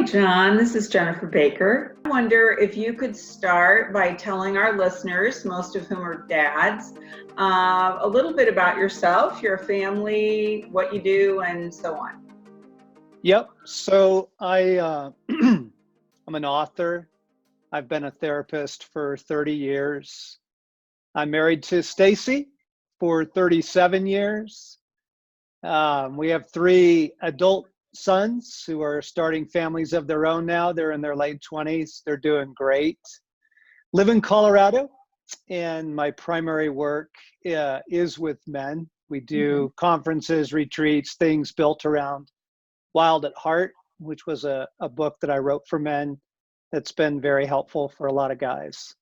Hi, John. This is Jennifer Baker. I wonder if you could start by telling our listeners, most of whom are dads, a little bit about yourself, your family, what you do, and so on. Yep. So I'm an author. I've been a therapist for 30 years. I'm married to Stacy for 37 years. We have 3 adult sons who are starting families of their own now. They're in their late 20s. They're doing great. Live in Colorado, and my primary work is with men. We do conferences, retreats, things built around Wild at Heart, which was a book that I wrote for men that's been very helpful for a lot of guys.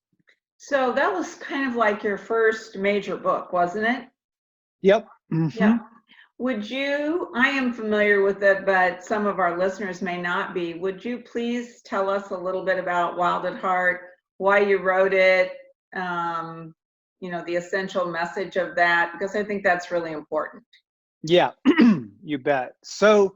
So that was kind of like your first major book, wasn't it? Yep. Yeah. I am familiar with it, but some of our listeners may not be. Would you please tell us a little bit about Wild at Heart, why you wrote it, the essential message of that, because I think that's really important. Yeah, you bet. So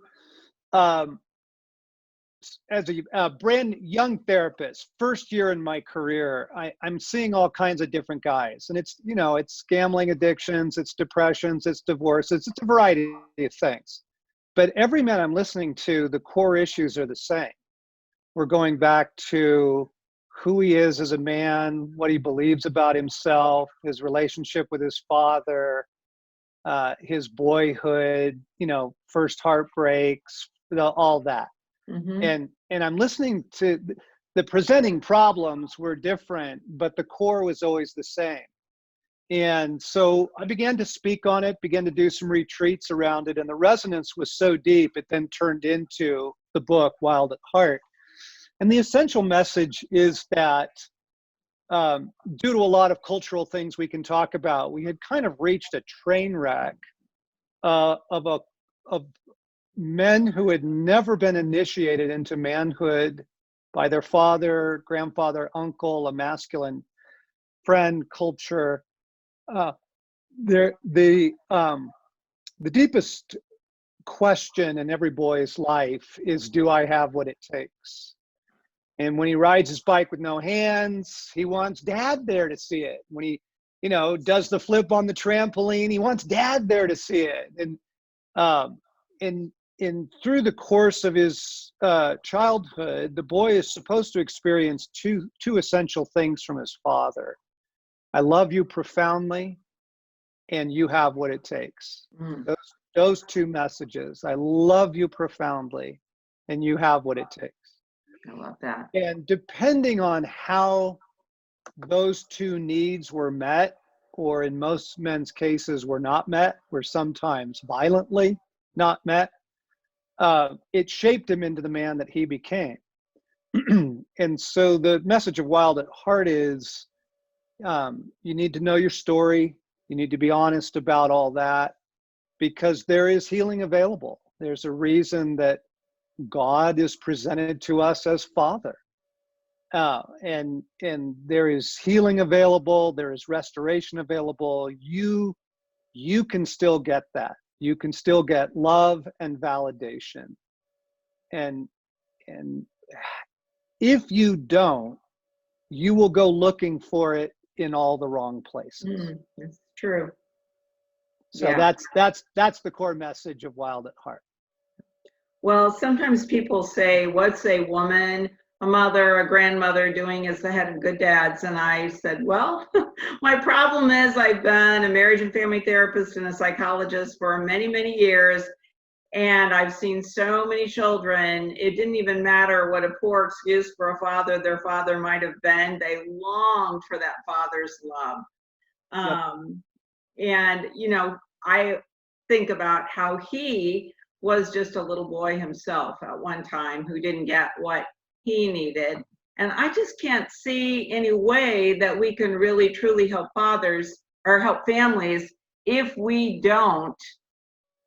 as a brand young therapist, first year in my career, I'm seeing all kinds of different guys. And it's gambling addictions, it's depressions, it's divorces, it's a variety of things. But every man I'm listening to, the core issues are the same. We're going back to who he is as a man, what he believes about himself, his relationship with his father, his boyhood, first heartbreaks, all that. And I'm listening to the presenting problems were different, but the core was always the same. And so I began to speak on it, began to do some retreats around it, and the resonance was so deep, it then turned into the book, Wild at Heart. And the essential message is that due to a lot of cultural things we can talk about, we had kind of reached a train wreck of men who had never been initiated into manhood by their father, grandfather, uncle, a masculine friend culture. The deepest question in every boy's life is, do I have what it takes? And when he rides his bike with no hands, he wants dad there to see it. When he, does the flip on the trampoline, he wants dad there to see it. And through the course of his childhood, the boy is supposed to experience two essential things from his father. I love you profoundly, and you have what it takes. Those 2 messages. I love you profoundly, and you have what it takes. I love that. And depending on how those 2 needs were met, or in most men's cases were not met, were sometimes violently not met, it shaped him into the man that he became. And so the message of Wild at Heart is, you need to know your story. You need to be honest about all that, because there is healing available. There's a reason that God is presented to us as Father. And there is healing available. There is restoration available. You can still get that. You can still get love and validation. And if you don't, you will go looking for it in all the wrong places. It's true. So yeah. That's the core message of Wild at Heart. Well, sometimes people say, what's a woman, a mother, a grandmother doing as the head of Good Dads? And I said, well, my problem is I've been a marriage and family therapist and a psychologist for many, many years. And I've seen so many children, it didn't even matter what a poor excuse for a father their father might have been. They longed for that father's love. And, I think about how he was just a little boy himself at one time who didn't get what he needed. And I just can't see any way that we can really truly help fathers or help families if we don't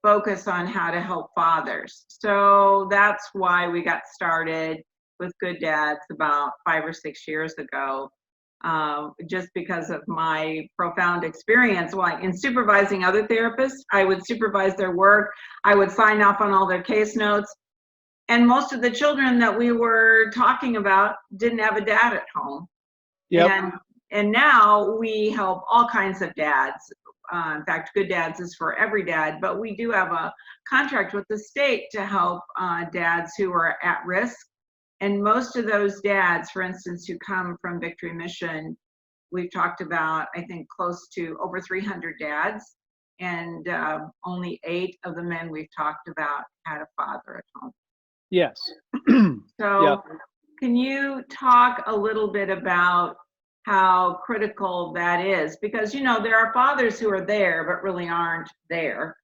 focus on how to help fathers. So that's why we got started with Good Dads about 5 or 6 years ago. Just because of my profound experience. In supervising other therapists, I would supervise their work. I would sign off on all their case notes. and most of the children that we were talking about didn't have a dad at home. Yep. And now we help all kinds of dads. In fact, Good Dads is for every dad, but we do have a contract with the state to help dads who are at risk. And most of those dads, for instance, who come from Victory Mission, we've talked about, I think, close to over 300 dads, and only 8 of the men we've talked about had a father at home. Yes. So Yep. can you talk a little bit about how critical that is? Because, you know, there are fathers who are there but really aren't there.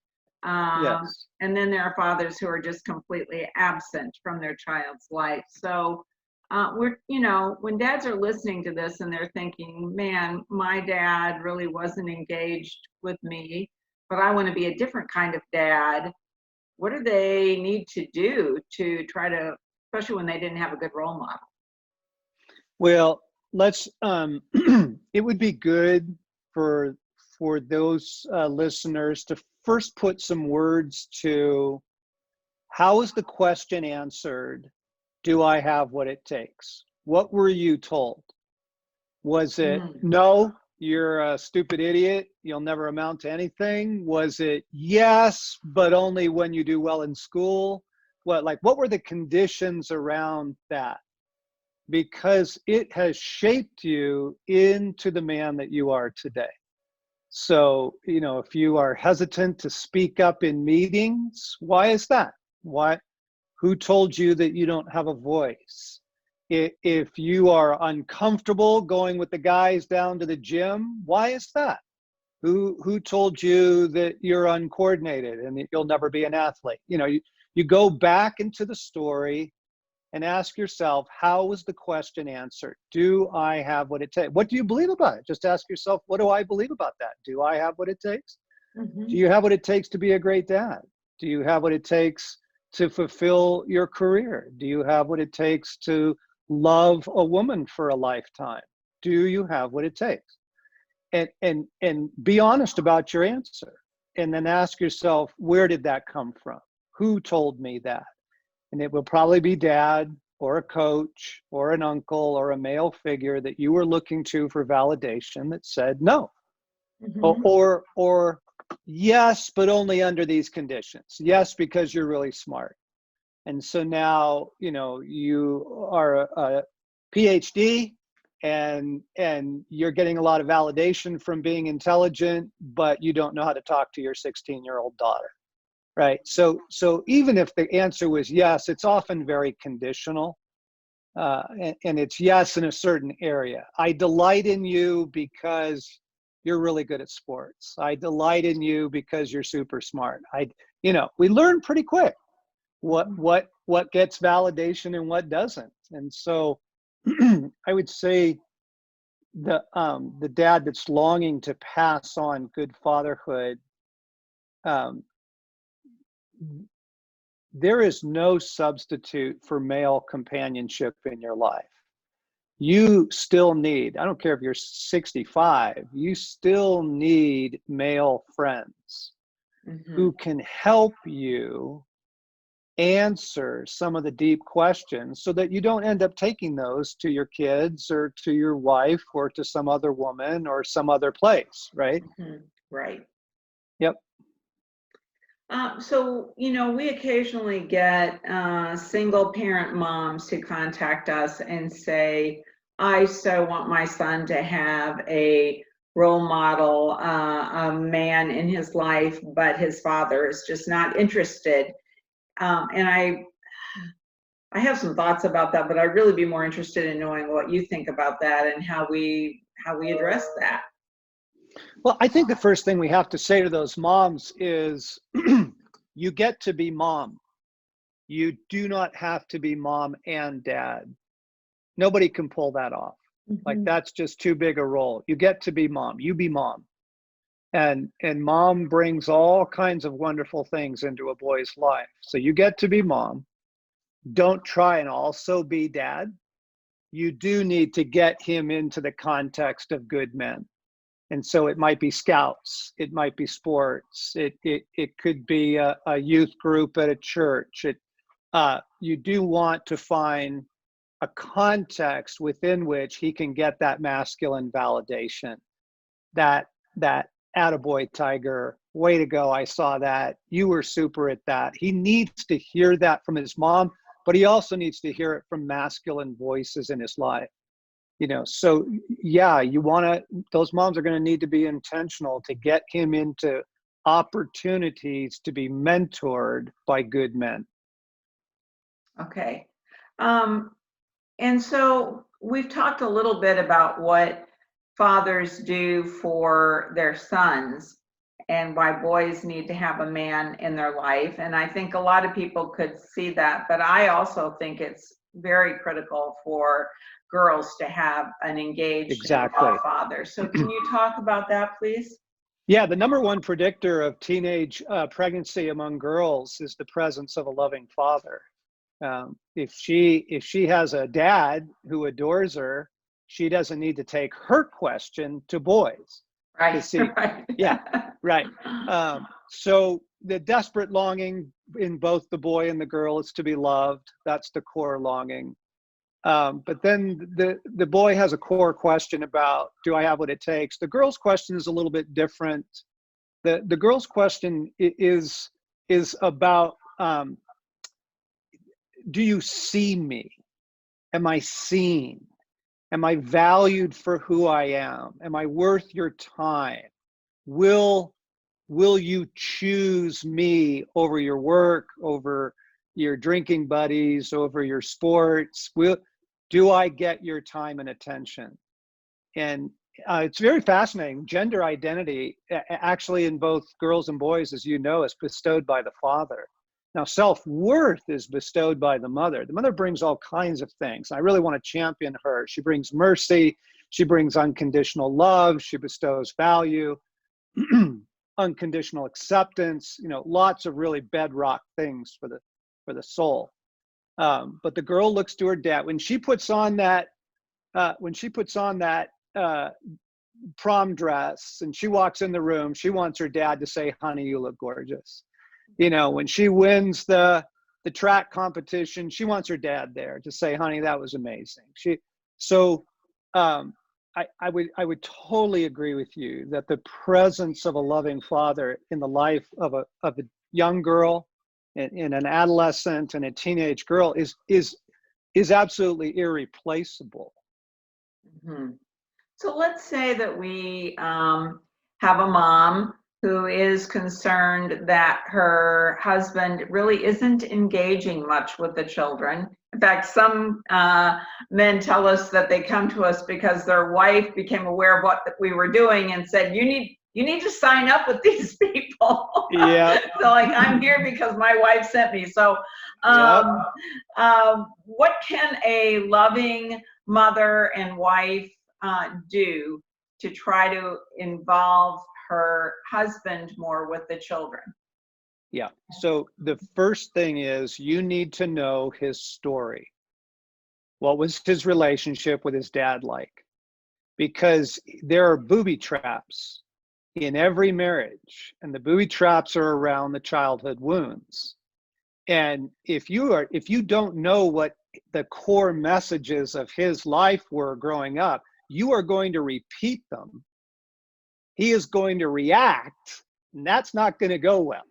Yes. And then there are fathers who are just completely absent from their child's life. So we're, you know, when dads are listening to this and they're thinking, man, my dad really wasn't engaged with me, but I want to be a different kind of dad. What do they need to do to try to, especially when they didn't have a good role model? Well, let's it would be good for those listeners to first put some words to, how is the question answered? Do I have what it takes? What were you told? Was it, no, you're a stupid idiot, you'll never amount to anything? Was it, yes, but only when you do well in school? What were the conditions around that? Because it has shaped you into the man that you are today. So, you know, if you are hesitant to speak up in meetings, why is that? Who told you that you don't have a voice? If you are uncomfortable going with the guys down to the gym, why is that? Who told you that you're uncoordinated and that you'll never be an athlete? You know, you go back into the story and ask yourself, how was the question answered? Do I have what it takes? What do you believe about it? Just ask yourself, what do I believe about that? Do I have what it takes? Do you have what it takes to be a great dad? Do you have what it takes to fulfill your career? Do you have what it takes to love a woman for a lifetime? Do you have what it takes? And be honest about your answer. And then ask yourself, where did that come from? Who told me that? And it will probably be dad or a coach or an uncle or a male figure that you were looking to for validation that said no. Or yes, but only under these conditions. Yes, because you're really smart. And so now, you know, you are a PhD and you're getting a lot of validation from being intelligent, but you don't know how to talk to your 16-year-old daughter. Right. So even if the answer was yes, it's often very conditional. And it's yes in a certain area. I delight in you because you're really good at sports. I delight in you because you're super smart. We learn pretty quick what gets validation and what doesn't. And so I would say the dad that's longing to pass on good fatherhood, there is no substitute for male companionship in your life. You still need, I don't care if you're 65, you still need male friends who can help you answer some of the deep questions so that you don't end up taking those to your kids or to your wife or to some other woman or some other place, right? Right. Yep. So, you know, we occasionally get single parent moms who contact us and say, I so want my son to have a role model, a man in his life, but his father is just not interested. And I have some thoughts about that, but I'd really be more interested in knowing what you think about that and how we address that. Well, I think the first thing we have to say to those moms is you get to be mom. You do not have to be mom and dad. Nobody can pull that off. Like, that's just too big a role. You get to be mom. You be mom. And mom brings all kinds of wonderful things into a boy's life. So you get to be mom. Don't try and also be dad. You do need to get him into the context of good men. And so it might be scouts, it might be sports, it could be a youth group at a church. you do want to find a context within which he can get that masculine validation, that attaboy, Tiger, way to go, I saw that, you were super at that. He needs to hear that from his mom, but he also needs to hear it from masculine voices in his life. So yeah, those moms are going to need to be intentional to get him into opportunities to be mentored by good men. Okay. And so we've talked a little bit about what fathers do for their sons and why boys need to have a man in their life. And I think a lot of people could see that, but I also think it's very critical for girls to have an engaged Exactly. involved father. So can you talk about that, please? Yeah, the number one predictor of teenage pregnancy among girls is the presence of a loving father. If she has a dad who adores her, she doesn't need to take her question to boys. Right. To see, Right. yeah, right. So the desperate longing in both the boy and the girl is to be loved. That's the core longing. But then the boy has a core question about, do I have what it takes? The girl's question is a little bit different. The girl's question is about, do you see me? Am I seen? Am I valued for who I am? Am I worth your time? Will you choose me over your work, over your drinking buddies, over your sports? Do I get your time and attention? And it's very fascinating. Gender identity, actually, in both girls and boys, as you know, is bestowed by the father. Now, self-worth is bestowed by the mother. The mother brings all kinds of things. I really want to champion her. She brings mercy. She brings unconditional love. She bestows value, unconditional acceptance. Lots of really bedrock things for the soul. But the girl looks to her dad when she puts on that prom dress and she walks in the room. She wants her dad to say, "Honey, you look gorgeous." When she wins the track competition, she wants her dad there to say, "Honey, that was amazing." I would totally agree with you that the presence of a loving father in the life of a young girl, in an adolescent and a teenage girl is absolutely irreplaceable. Mm-hmm. So let's say that we have a mom who is concerned that her husband really isn't engaging much with the children. In fact, some men tell us that they come to us because their wife became aware of what we were doing and said, you need to sign up with these people. Yeah. So like, I'm here because my wife sent me. So what can a loving mother and wife do to try to involve her husband more with the children? Yeah. So the first thing is you need to know his story. What was his relationship with his dad like? Because there are booby traps in every marriage, and the booby traps are around the childhood wounds. And if you don't know what the core messages of his life were growing up, you are going to repeat them. He is going to react, and that's not going to go well.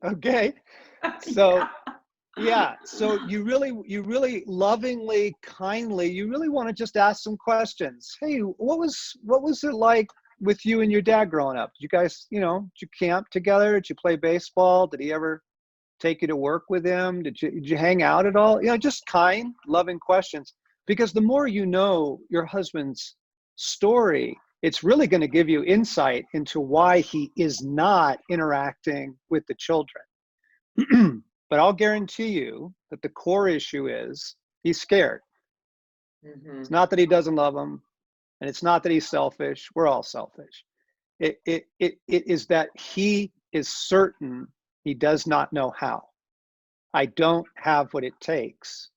Okay. So yeah. So you really lovingly, kindly, you really want to just ask some questions. Hey, what was it like with you and your dad growing up? Did you guys, did you camp together? Did you play baseball? Did he ever take you to work with him? Did you hang out at all? Just kind, loving questions. Because the more you know your husband's story, it's really going to give you insight into why he is not interacting with the children. But I'll guarantee you that the core issue is he's scared. Mm-hmm. It's not that he doesn't love them, and it's not that he's selfish. We're all selfish. It is that he is certain he does not know how. I don't have what it takes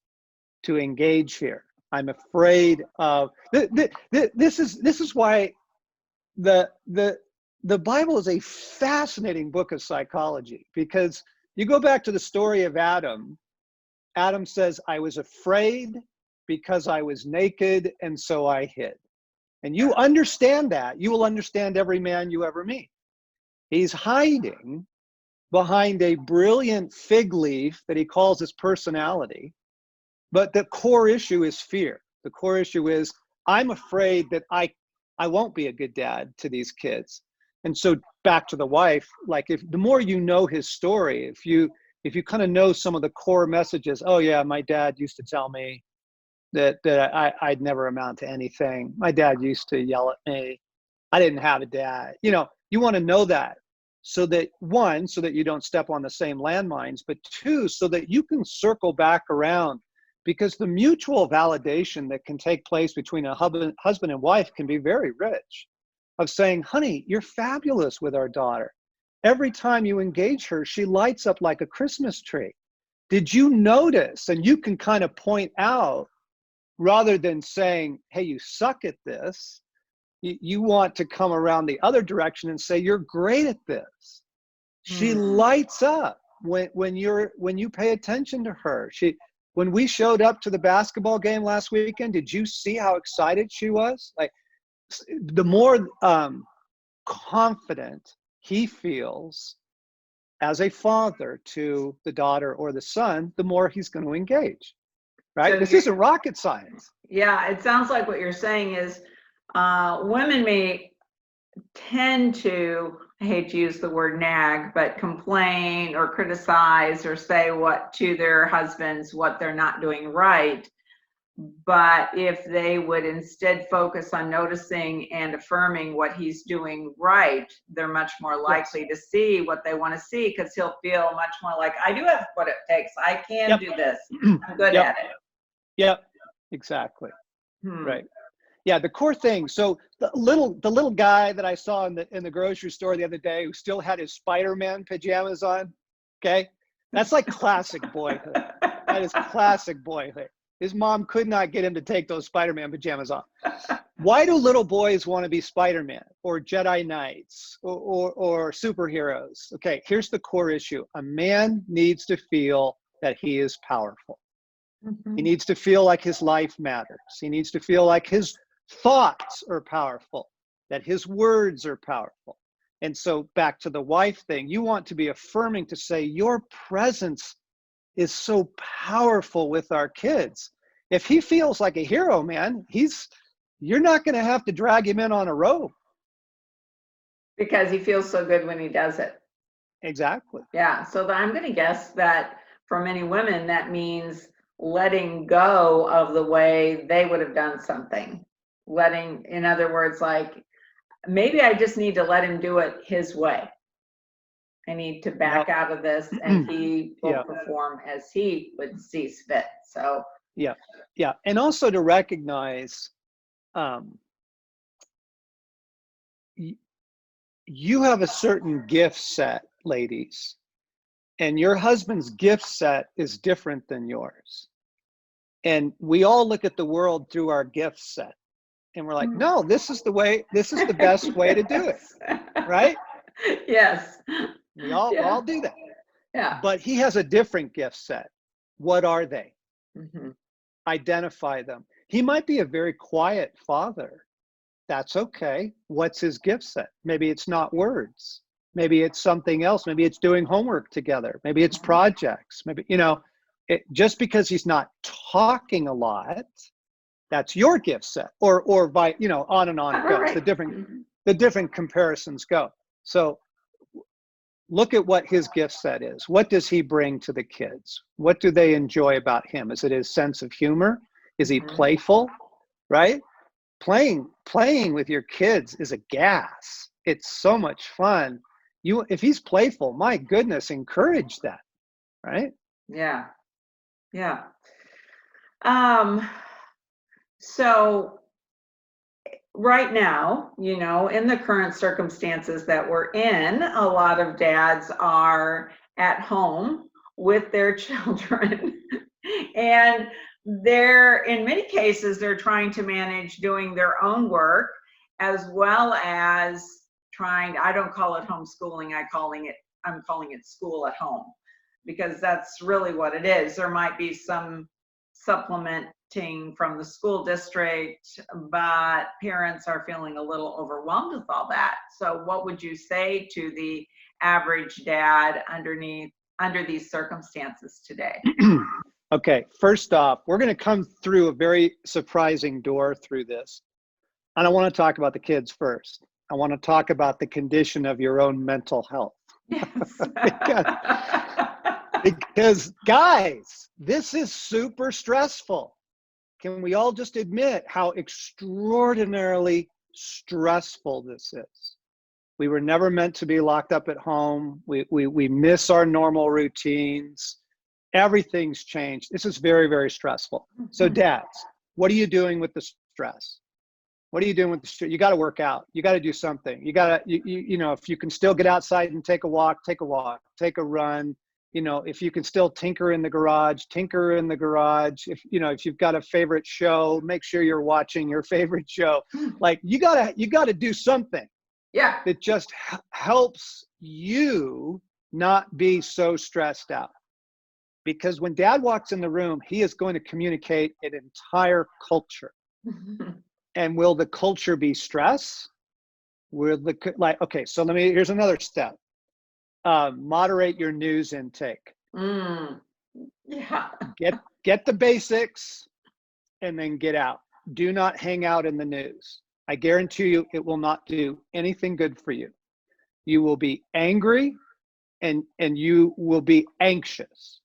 to engage here. I'm afraid of this is why the Bible is a fascinating book of psychology, because you go back to the story of Adam, Adam says, I was afraid because I was naked, and so I hid. And you understand that. You will understand every man you ever meet. He's hiding behind a brilliant fig leaf that he calls his personality. But the core issue is fear. The core issue is, I'm afraid that I won't be a good dad to these kids. And so back to the wife, like, if the more you know his story, if you kind of know some of the core messages, oh yeah, my dad used to tell me that I'd never amount to anything. My dad used to yell at me. I didn't have a dad. You know, you want to know that, so that, one, so that you don't step on the same landmines, but two, so that you can circle back around, because the mutual validation that can take place between a husband and wife can be very rich, of saying, honey, you're fabulous with our daughter. Every time you engage her, she lights up like a Christmas tree. Did you notice? And you can kind of point out, rather than saying, hey, you suck at this, you want to come around the other direction and say, you're great at this. She lights up when you pay attention to her. When we showed up to the basketball game last weekend, did you see how excited she was? Like, the more confident he feels as a father to the daughter or the son, the more he's going to engage. Right? So this isn't rocket science. Yeah, it sounds like what you're saying is women may tend to, I hate to use the word nag, but complain or criticize or say what to their husbands, what they're not doing right. But if they would instead focus on noticing and affirming what he's doing right, they're much more likely to see what they want to see, because he'll feel much more like, I do have what it takes. I can do this. I'm good at it. Yep, exactly. Right. Yeah, the core thing. So the little guy that I saw in the grocery store the other day, who still had his Spider-Man pajamas on, okay? That's like classic boyhood. That is classic boyhood. His mom could not get him to take those Spider-Man pajamas off. Why do little boys want to be Spider-Man or Jedi Knights or superheroes? Okay, here's the core issue. A man needs to feel that he is powerful. He needs to feel like his life matters. He needs to feel like his thoughts are powerful, that his words are powerful. And so back to the wife thing, you want to be affirming, to say, your presence is so powerful with our kids. If he feels like a hero, man, you're not going to have to drag him in on a rope. Because he feels so good when he does it. Exactly. Yeah, so I'm going to guess that for many women, that means letting go of the way they would have done something. In other words, like, maybe I just need to let him do it his way. I need to back out of this, and he will perform as he would see fit. So yeah. And also to recognize you have a certain gift set, ladies, and your husband's gift set is different than yours. And we all look at the world through our gift set, and we're like, no, this is the best way to do it. Right? Yes. We all do that. Yeah. But he has a different gift set. What are they? Identify them. He might be a very quiet father. That's okay. What's his gift set? Maybe it's not words. Maybe it's something else. Maybe it's doing homework together. Maybe it's projects. Maybe, just because he's not talking a lot, that's your gift set. Or on and on it goes. Right. The different comparisons go. So look at what his gift set is. What does he bring to the kids? What do they enjoy about him? Is it his sense of humor? Is he playful? Right? Playing with your kids is a gas. It's so much fun. If he's playful, my goodness, encourage that. Right? Yeah. So right now, in the current circumstances that we're in, a lot of dads are at home with their children, and in many cases, they're trying to manage doing their own work, as well as I don't call it homeschooling, I'm calling it school at home. because that's really what it is. There might be some supplementing from the school district, but parents are feeling a little overwhelmed with all that. So what would you say to the average dad under these circumstances today? Okay, first off, we're going to come through a very surprising door through this. And I want to talk about the kids first. I want to talk about the condition of your own mental health. Yes. because guys, this is super stressful. Can we all just admit how extraordinarily stressful this is? We were never meant to be locked up at home. We miss our normal routines. Everything's changed. This is very, very stressful. So dads, what are you doing with the stress? What are you doing with the stress? You got to work out. You got to do something. You got to, you know, if you can still get outside and take a walk, take a run. You know, if you can still tinker in the garage, tinker in the garage. If, you know, if you've got a favorite show, make sure you're watching your favorite show. Like you gotta do something. Yeah. That just helps you not be so stressed out. Because when dad walks in the room, he is going to communicate an entire culture. And will the culture be stress? Will the, like, okay, so here's another step. Moderate your news intake. Yeah. Get the basics and then get out. Do not hang out in the news. I guarantee you it will not do anything good for you. You will be angry and you will be anxious.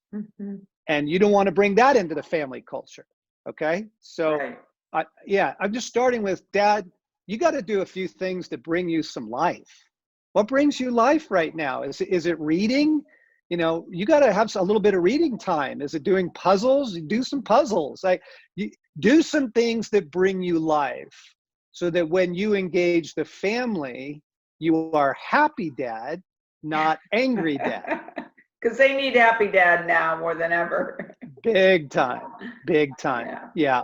And you don't want to bring that into the family culture. Okay. So right. I'm just starting with dad. You got to do a few things to bring you some life. What brings you life right now? Is it reading? You know, you got to have a little bit of reading time. Is it doing puzzles? Do some puzzles. You do some things that bring you life so that when you engage the family, you are happy dad, not angry dad. Because they need happy dad now more than ever. Big time. Yeah.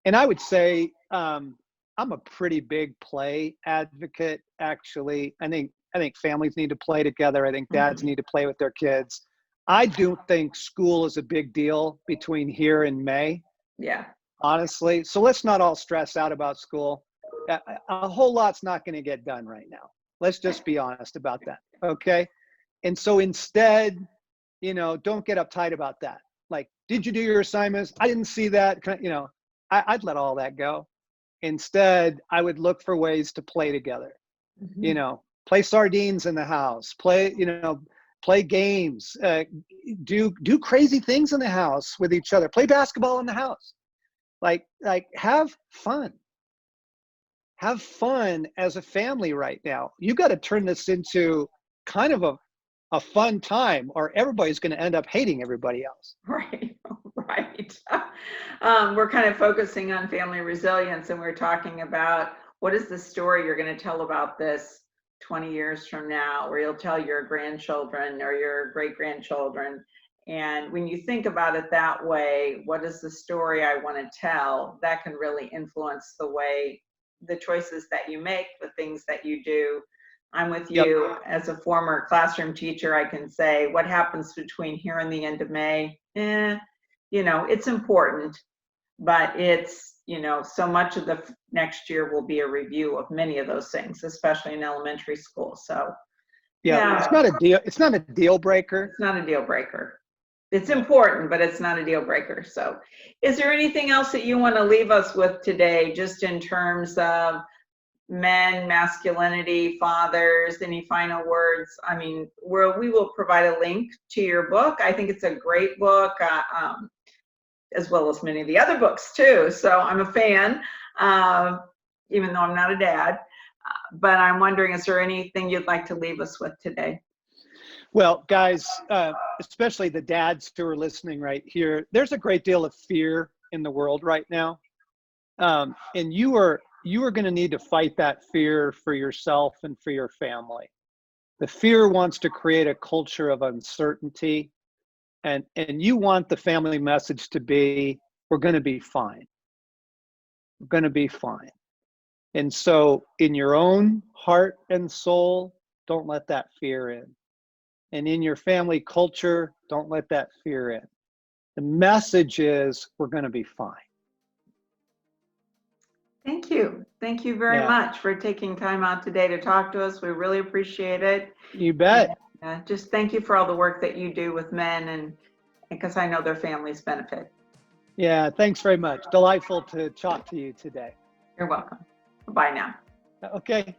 And I would say I'm a pretty big play advocate, actually. I think families need to play together. I think dads need to play with their kids. I do think school is a big deal between here and May. Yeah. Honestly. So let's not all stress out about school. A whole lot's not going to get done right now. Let's just be honest about that. Okay. And so instead, you know, don't get uptight about that. Like, did you do your assignments? I didn't see that. You know, I'd let all that go. Instead, I would look for ways to play together. You know, play sardines in the house, play games, do crazy things in the house with each other, play basketball in the house. Like have fun as a family right now. You got to turn this into kind of a fun time, or everybody's going to end up hating everybody else. Right. We're kind of focusing on family resilience, and we're talking about what is the story you're going to tell about this 20 years from now, or you'll tell your grandchildren or your great grandchildren. And when you think about it that way, what is the story I want to tell? That can really influence the choices that you make, the things that you do. I'm with you. Yep. As a former classroom teacher, I can say what happens between here and the end of May, you know, it's important, but it's, you know, so much of the next year will be a review of many of those things, especially in elementary school. So yeah. It's not a deal. It's not a deal breaker. It's not a deal breaker. It's important, but it's not a deal breaker. So is there anything else that you want to leave us with today, just in terms of men, masculinity, fathers, any final words? I mean, we will provide a link to your book. I think it's a great book, as well as many of the other books too. So I'm a fan, even though I'm not a dad. But I'm wondering, is there anything you'd like to leave us with today? Well, guys, especially the dads who are listening right here, there's a great deal of fear in the world right now. And you are going to need to fight that fear for yourself and for your family. The fear wants to create a culture of uncertainty, and you want the family message to be, we're going to be fine. We're going to be fine. And so in your own heart and soul, don't let that fear in. And in your family culture, don't let that fear in. The message is we're going to be fine. Thank you. Thank you very Yeah, much for taking time out today to talk to us. We really appreciate it. you And bet. just thank you for all the work that you do with men, and because I know their families benefit. Yeah, thanks very much. Delightful to talk to you today. You're welcome. Bye now. Okay.